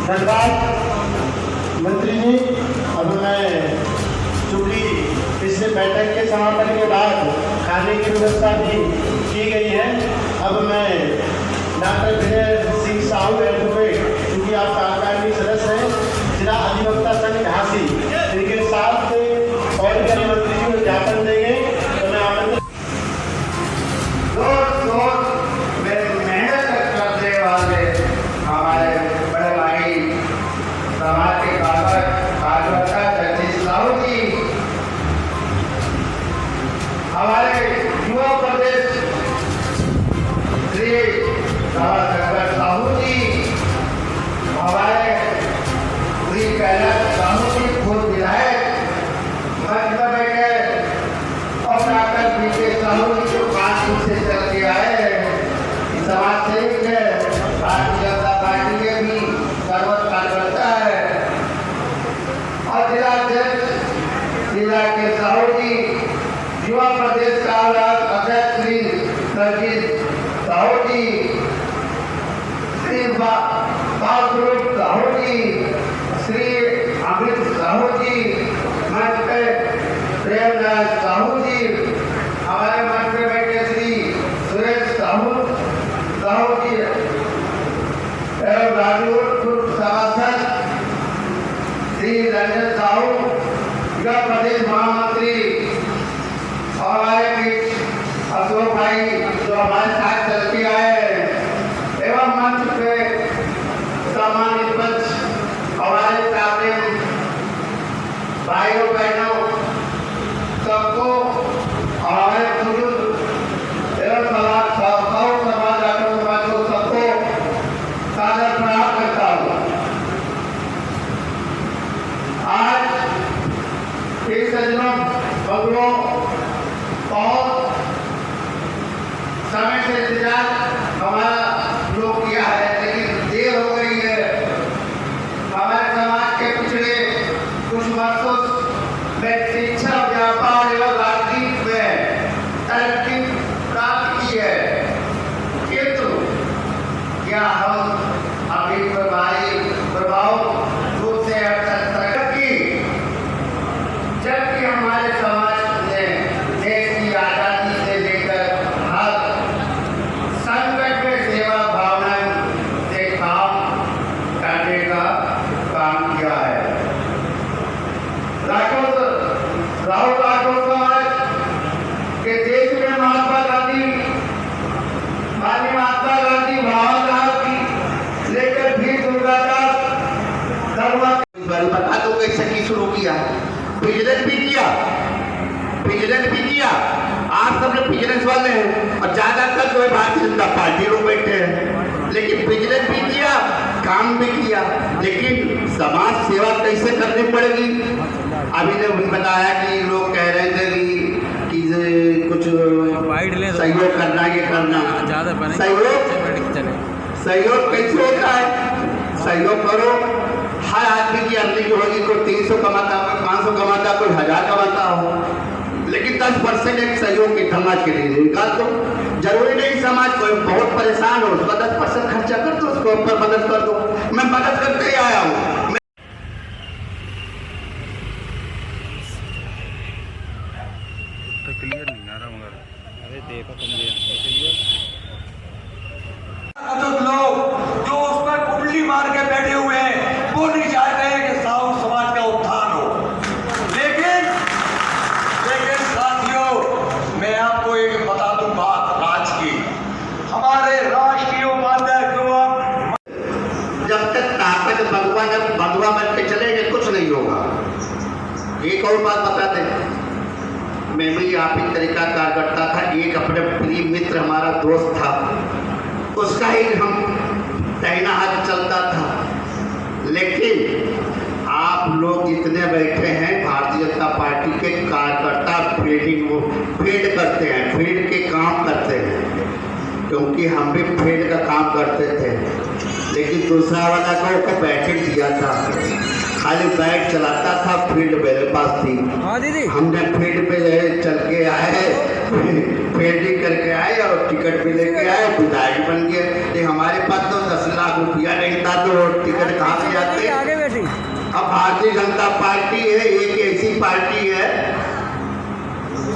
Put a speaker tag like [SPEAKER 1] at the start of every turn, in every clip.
[SPEAKER 1] धन्यवाद मंत्री जी। अब मैं चूंकि इस बैठक के समापन के बाद खाने की व्यवस्था भी की गई है, अब मैं डॉक्टर विजय सिंह साहू एडवोकेट, क्योंकि आप कार्यकारिणी सदस्य हैं, जिला अधिवक्ता संघ झांसी, इनके साथ और भी मंत्री जी को ज्ञापन देंगे। तो मैं आमंत्रित
[SPEAKER 2] मेहनत करने वाले हमारे बड़े भाई समाज के कार्यकर्ता जगदीश साहू जी, हमारे युवा प्रदेश श्री शंकर साहू जी, हमारे श्री कैलाश साहू जी पूर्व विधायक मंच पर बैठे, और डॉक्टर बीके साहू जी जो 5 दिन से चल के आए समाज सेवक है, भारतीय जनता पार्टी के भी सर्वोच्च कार्यकर्ता है, और जिला अध्यक्ष जिला के साहू जी, युवा प्रदेश का अध्यक्ष श्री सरजीत साहू जी, श्री बाबूरूप साहू जी, श्री अमित साहू जी, मंच पे प्रेमराज साहू जी, हमारे मंच पे बैठे श्री सुरेश साहू जी एवं राजूर सभासद श्री रंजन साहू, युवा प्रदेश महामंत्री, और हमारे बीच अशोक भाई जो हमारे साथ चल के आए, एवं मंच पे सम्मानित मंच हमारे सामने भाइयों बहनों सबको, हमारे बुजुर्ग एवं सादर प्रणाम करता हूँ। आज इस सज्जनों बंगलों बहुत समय से इंतजार हमारा लोग किया है, लेकिन देर हो गई है। हमारे समाज के पिछले कुछ वर्षों में शिक्षा, व्यापार एवं राजनीति में तरक्की प्राप्त की है, किंतु क्या हम अभी प्रभाव रूप से तरक्की, जबकि हमारे समाज ने देश की आजादी से लेकर हर संकट में सेवा भावना से काम करने का काम किया है। राहुल राठौर समाज के देश में महात्मा गांधी भावना की लेकर भी दुर्गादास बता दो कैसे की शुरू किया, विजिलेंस भी किया। आप सब लोग विजिलेंस वाले हैं, और ज्यादातर जो है भारतीय जनता पार्टी लोग बैठे हैं, लेकिन विजिलेंस भी किया, काम भी किया, लेकिन समाज सेवा कैसे करनी पड़ेगी। अभी ने बताया कि लोग कह रहे थे कि कुछ सहयोग करना, ये करना, सहयोग कैसे होता है। सहयोग करो, हर आदमी की अर्निंग होगी, कोई 300 कमाता, कोई 500 कमाता, कोई 1000 कमाता हो, लेकिन 10% एक सहयोग के समाज के लिए निकाल दो। जरूरी नहीं समाज कोई बहुत परेशान हो, उसका 10% खर्चा कर दो, उसको ऊपर मदद कर दो। मैं मदद करते ही आया हूँ।
[SPEAKER 3] क्लियर नहीं आ रहा मगर, अरे देखो तुम क्लियर
[SPEAKER 4] लोग जो उस पर कुंडली मार के बैठे हुए हैं, वो नहीं चाहते हैं कि साहू समाज का उत्थान हो। लेकिन साथियों, मैं आपको एक बता दूं बात आज की, हमारे राष्ट्रीय उपाध्यक्ष
[SPEAKER 2] जब तक ताकत भगवा बन के चलेंगे कुछ नहीं होगा। एक और बात बता दें, मैं भी आप ही तरीका कार्यकर्ता था, एक अपने प्रिय मित्र हमारा दोस्त था, उसका ही हम तैना हाथ चलता था। लेकिन आप लोग जितने बैठे हैं भारतीय जनता पार्टी के कार्यकर्ता फील्ड करते हैं, फील्ड के काम करते हैं, क्योंकि हम भी फील्ड का काम करते थे, लेकिन दूसरा वाला को बैठक दिया था, खाली बाइक चलाता था, फील्ड मेरे पास थी। हमने फील्ड पे चल के आए, फील्डिंग करके आए और टिकट भी लेके आए, विधायक बन गए। हमारे पास तो 10 लाख रुपया नहीं था तो टिकट कहाँ से आते हैं?
[SPEAKER 5] आगे बैठी।
[SPEAKER 2] अब भारतीय जनता पार्टी है, एक ऐसी पार्टी है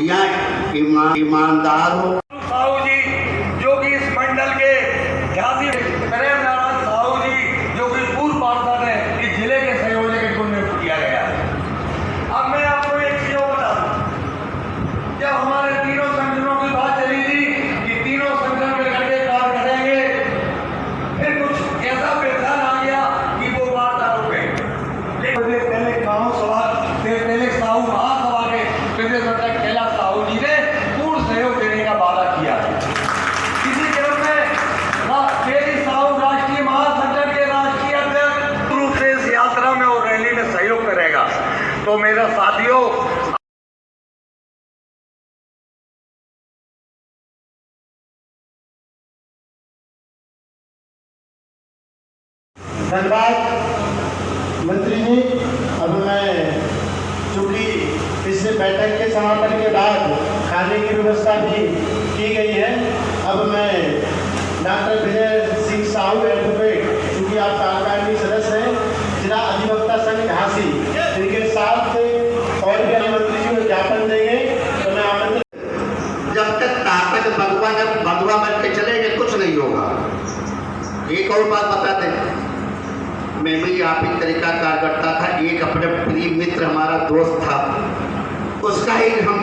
[SPEAKER 2] यहाँ ईमानदार हो।
[SPEAKER 4] साहू जी जो कि इस मंडल के झांसी प्रेम नारायण साहू जी जो कि पूर्व पार्षद है, इस जिले के संयोजक इनको नियुक्त किया गया है। अब मैं आपको एक चीज बता दूं, जब हमारे तीनों संगठनों की बात चली थी कि तीनों संगठन मिलकर के कार्य करेंगे, फिर कुछ ऐसा व्यवधान आ गया कि वो वार्ता रुक गई। लेकिन पहले कानून सभा पहले साहू महासभा के प्रदेश अध्यक्ष कैलाश साहू जी ने पूर्ण सहयोग देने का वादा किया है। इसी क्रम में केरी साहू राष्ट्रीय महासंगठन के राष्ट्रीय अध्यक्ष रूप से इस यात्रा में और रैली में सहयोग करेगा। तो मेरे साथियों,
[SPEAKER 1] धन्यवाद मंत्री जी। अब मैं चूंकि इस बैठक के समापन के बाद खाने की व्यवस्था भी की गई है, अब मैं डॉक्टर विजय सिंह साहू एडवोकेट, चूंकि आप कार्यकारिणी सदस्य हैं, जिला अधिवक्ता संघ झांसी, इनके साथ और भी मंत्री जी को ज्ञापन देंगे। तो मैं आमंत्रित।
[SPEAKER 2] जब तक ताकत भगवा बन के चलेंगे कुछ नहीं होगा। एक और बात बता दें, मैं भी आप ही तरीका कार्यकर्ता था। एक अपने प्रिय मित्र हमारा दोस्त था, उसका ही हम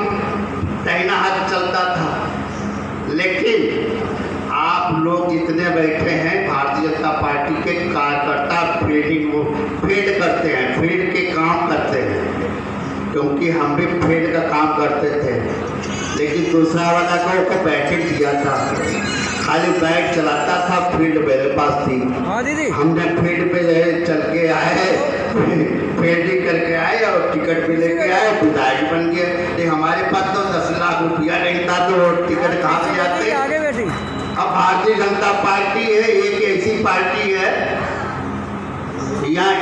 [SPEAKER 2] तैना हाथ चलता था। लेकिन आप लोग जितने बैठे हैं भारतीय जनता पार्टी के कार्यकर्ता फील्ड करते हैं, फील्ड के काम करते हैं, क्योंकि हम भी फील्ड का काम करते थे। लेकिन दूसरा वाला को बैठक दिया था, खाली बैठ चलाता था, फील्ड मेरे पास थी।
[SPEAKER 5] हाँ दीदी।
[SPEAKER 2] हमने फील्ड पे चल के आए, फील्डिंग करके आए और टिकट भी लेके आए, विधायक बन गए। लेकिन हमारे पास तो 10 लाख रुपया नहीं था, तो टिकट कहाँ से जाते?
[SPEAKER 5] आगे बैठी।
[SPEAKER 2] अब भारतीय जनता पार्टी है, एक ऐसी पार्टी है यहाँ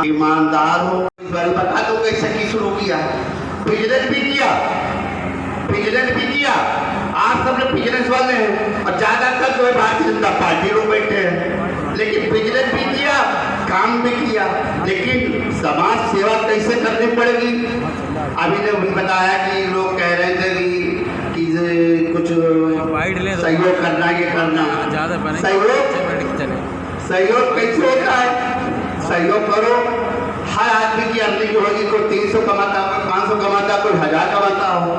[SPEAKER 2] ईमानदार हो। इस बार बता दो कैसे की शुरू किया, बिजनेस भी किया, बिजनेस भी किया। आप सब लोग बिजनेस वाले हैं और ज्यादातर जो है भारतीय जनता पार्टी लोग बैठे हैं, लेकिन बिजनेस भी किया, काम भी किया। लेकिन समाज सेवा कैसे करनी पड़ेगी? अभी ने उन्हें बताया कि लोग कह रहे थे कि कुछ सहयोग करना, ये करना, सहयोग कैसे होता है? सहयोग करो, हर आदमी की अर्निंग होगी, कोई 300 कमाता, कोई 500 कमाता, कोई 1000 कमाता हो,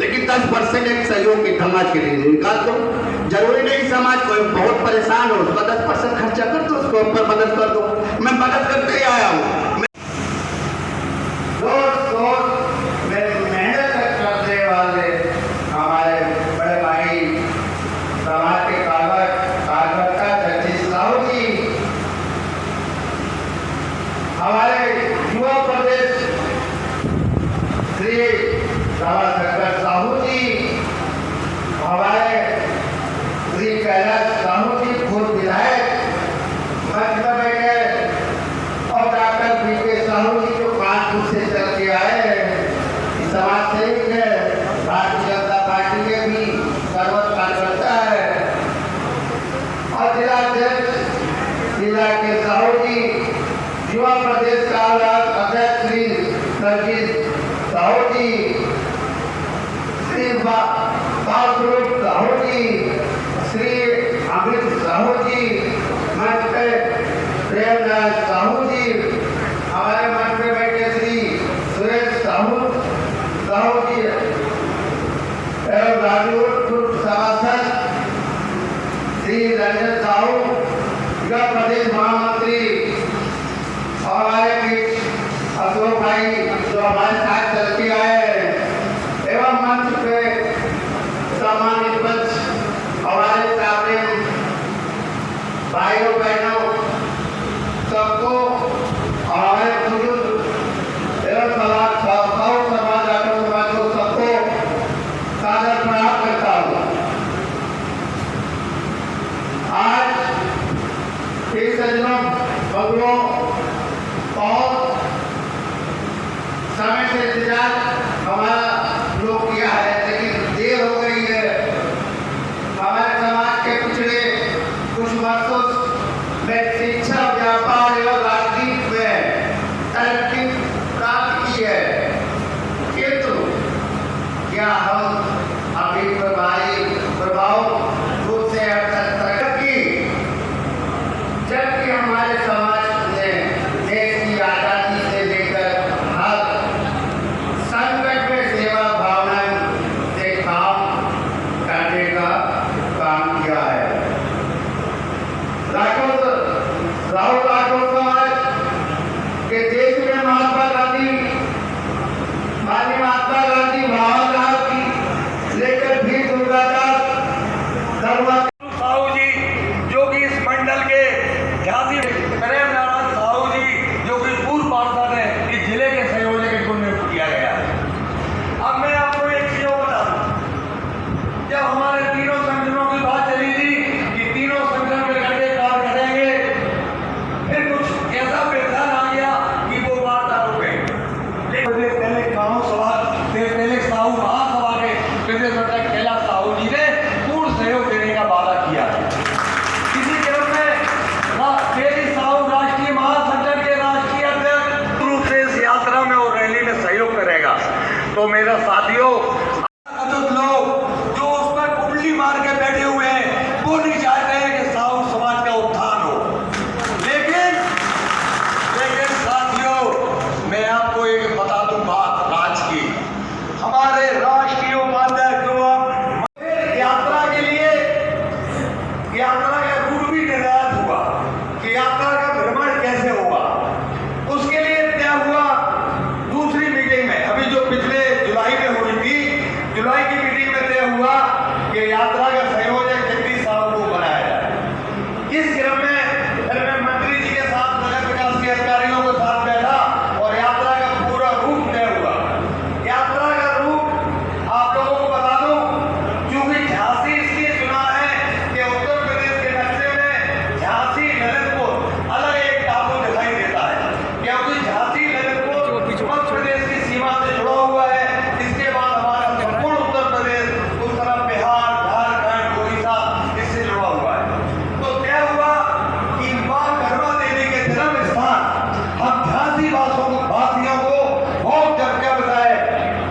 [SPEAKER 2] लेकिन 10% एक सहयोग के समाज के लिए निकाल दो। जरूरी नहीं समाज कोई बहुत परेशान हो, उसका 10% खर्चा कर दो, उसको ऊपर मदद कर दो। मैं मदद करते ही आया हूँ। मेहनत करने वाले हमारे बड़े भाई समाज के कार्यकर्ता जगदीश साहू जी, हमारे युवा प्रदेश श्री शंकर साहू जी, हमारे श्री कैलाश साहू जी पूर्व विधायक मंच में बैठे, और डॉक्टर वीके साहू जी जो कानपुर से चल के आए, समाज सेवक है, भारतीय जनता पार्टी के भी सर्वोच्च कार्यकर्ता है, और जिला अध्यक्ष जिला के साहू जी, युवा प्रदेश का अध्यक्ष श्री सरजीत साहू जी, श्री बाबूरूप साहू जी, श्री अमित साहू जी, मंच पे प्रेम नारायण साहू जी, हमारे मंच पे बैठे श्री सुरेश साहू जी एवं राजूर सभासद श्री रंजन साहू, युवा प्रदेश महामंत्री, और हमारे बीच अशोक भाई जो हमारे साथ चल के आए, एवं मंच पे सम्मानित मंच हमारे सामने भाइयों बहनों सबको, हमारे बुजुर्ग एवं संवाददाताओं को सबको सादर प्रणाम करता हूँ। आज इस बगलों बहुत समय से इंतजार हमारा लोग किया है, लेकिन देर हो गई है। हमारे समाज के पिछले कुछ वर्षों में हमारे समाज ने देश की आजादी से लेकर अब संकट में सेवा भावना से काम करने का काम किया है। राहुल राठौर समाज के देश में महात्मा गांधी जवाहरलाल की लेकर भी दुर्गादास
[SPEAKER 4] साहू जी जो कि इस मंडल के झांसी प्रेम नारायण साहू जी जो कि पूर्व पार्षद है इस जिले के संयोजक इनको नियुक्त किया गया है। अब मैं आपको एक चीज बता दूं, जब हमारे तीनों संगठनों की बात चली थी कि तीनों संगठन मिलकर के कार्य करेंगे, फिर कुछ ऐसा व्यवधान आ गया कि वो वार्ता रुक गई। लेकिन पहले कानून सभा पहले साहू महासभा के प्रदेश अध्यक्ष कैलाश साहू जी ने पूर्ण सहयोग देने का वादा किया है। इसी क्रम में तेजी साहू राष्ट्रीय महासंगठन के राष्ट्रीय अध्यक्ष रूप से इस यात्रा में और रैली में सहयोग करेगा। तो मेरा साथियों, लोग जो उस पर कुंडली मार के बैठे हुए हैं वो नहीं चाहते हैं कि साहू समाज का उत्थान हो। लेकिन साथियों, मैं आपको एक बता दूं बात राज की, हमारे राष्ट्रीय उपाध्यक्ष जो यात्रा के लिए यात्रा का रूट भी निर्धारित हुआ कि यात्रा का भ्रमण कैसे होगा। उसके लिए तय हुआ दूसरी मीटिंग में, अभी जो पिछले जुलाई में हुई थी, जुलाई की मीटिंग में तय हुआ कि यात्रा का संयोजक जगदीश साहू को बनाया जाए। इस क्रम में फिर मैं मंत्री जी के साथ नगर विकास के अधिकारियों के साथ बैठा और यात्रा का पूरा रूट तय हुआ। यात्रा का रूट आप लोगों को बता दूं, क्योंकि झांसी इसलिए चुना है कि उत्तर प्रदेश के नक्शे में झांसी ललितपुर अलग एक टापू दिखाई देता है, क्योंकि झांसी ललितपुर उत्तर प्रदेश की सीमा से जुड़ा हुआ है। इसके बाद हमारा संपूर्ण उत्तर प्रदेश, उस तरफ बिहार, झारखंड, उड़ीसा इससे जुड़ा हुआ है। तो तय हुआ कि मां कर्मा देवी के जन्म स्थान हम झांसी वासियों को बहुत चर्चा बताए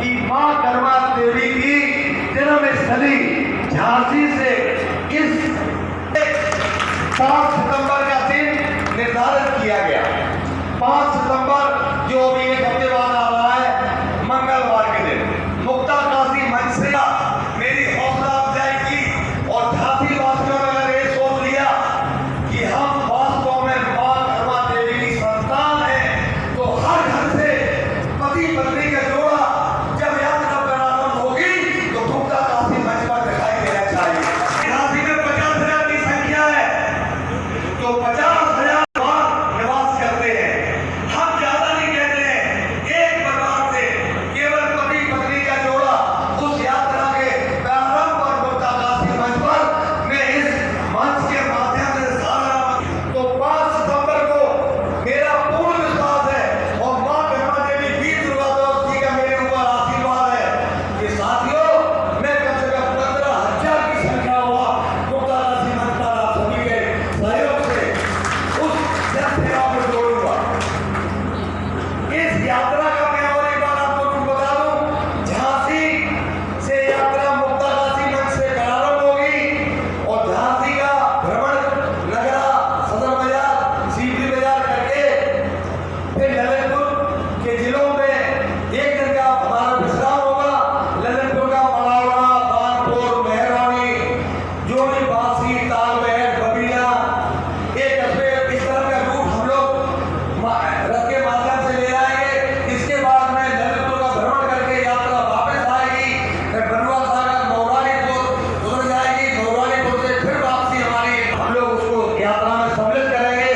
[SPEAKER 4] कि मां कर्मा देवी की जन्म स्थली झांसी से इस 5 सितंबर का दिन निर्धारित किया गया। 5 सितंबर जो अभी एक हफ्ते बाद आ रहा है, मंगलवार के दिन मुक्ता काशी मंच से मेरी हौसला अफजाई की और झांसी वासियों ने अगर ये सोच लिया कि हम वास्तव में मां कर्मा देवी की संतान है, तो हर घर से पति पत्नी का जोड़ा जब यात्रा प्रारंभ होगी तो मुक्ता काशी मंच पर दिखाई देना चाहिए। झांसी में 50,000 की संख्या है, तो 50,000 निवास करते हैं। हम ज्यादा नहीं कहते हैं, एक परिवार से केवल पति पत्नी का जोड़ा उस यात्रा के प्रारंभ और मुक्ता काशी मंच पर मैं इस मंच के माध्यम से सारा तो 5 सितंबर को मेरा पूर्ण विश्वास है और मां कर्मा देवी वीर दुर्गादास जी का मेरे ऊपर आशीर्वाद है कि साथियों, मैं कम से कम 15,000 की संख्या हुआ मुक्ता काशी मंच पर आप सभी के सहयोग से उस जनसेवा में जोड़ूंगा। इस यात्रा का मैं और एक बार आपको कुछ बता दूं, झांसी से यात्रा मुक्ता काशी मंच से प्रारंभ होगी और झांसी का भ्रमण नगरा, सदर बाजार, सीपी बाजार करके फिर ललितपुर के जिलों में एक दिन का हमारा विश्राम होगा। ललितपुर का मलावड़ा, कानपुर, मेहरवानी, जो भी बांसी, तालबेहट, बबीला, एक इस तरह का रूट हम लोग रथ के माध्यम से ले आएंगे। इसके बाद में ललितपुर का भ्रमण करके यात्रा वापस आएगी, फिर बनवा सागर, मौरानीपुर उधर जाएगी, मौरानीपुर से फिर वापसी हमारी, हम लोग उसको यात्रा में सम्मिलित करेंगे।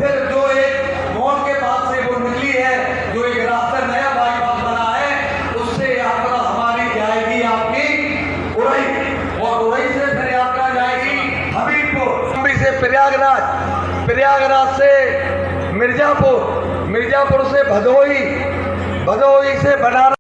[SPEAKER 4] फिर जो एक मोड़ के पास से वो निकली है, जो एक रास्ता नया बाईपास बना है, उससे यात्रा हमारी जाएगी आपकी उरई, और उरई से फिर यात्रा जाएगी हमीरपुर, मुंबई से प्रयागराज, प्रयागराज से मिर्जापुर, मिर्जापुर से भदोही, भदोही से बनारस।